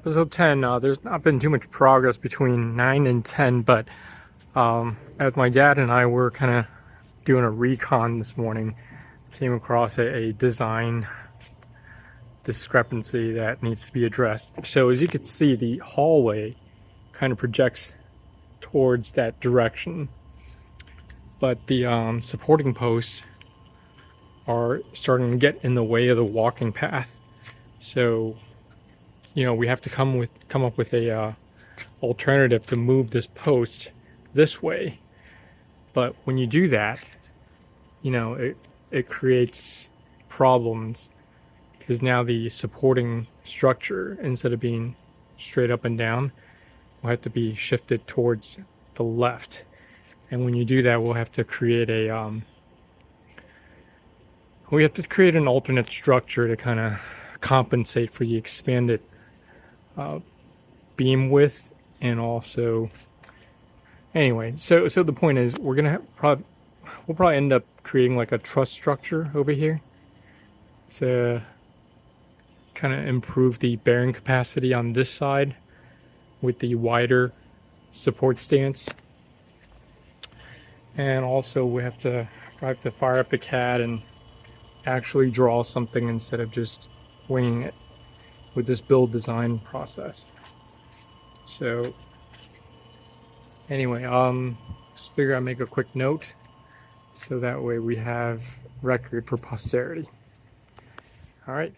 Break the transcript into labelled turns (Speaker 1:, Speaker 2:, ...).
Speaker 1: episode 10. There's not been too much progress between 9 and 10, but as my dad and I were kind of doing a recon this morning, came across a design discrepancy that needs to be addressed. So as you can see, the hallway kind of projects towards that direction, but the supporting posts are starting to get in the way of the walking path. So, you know, we have to come up with a alternative to move this post this way. But when you do that, you know, it creates problems, because now the supporting structure, instead of being straight up and down, will have to be shifted towards the left. And when you do that, we'll have to create a an alternate structure to kind of compensate for the expanded beam width. And also, anyway, so the point is, we're gonna we'll probably end up creating like a truss structure over here to kind of improve the bearing capacity on this side with the wider support stance. And also we have to fire up the CAD and actually draw something instead of just winging it with this build design process. So anyway, just figure I'd make a quick note so that way we have record for posterity. All right.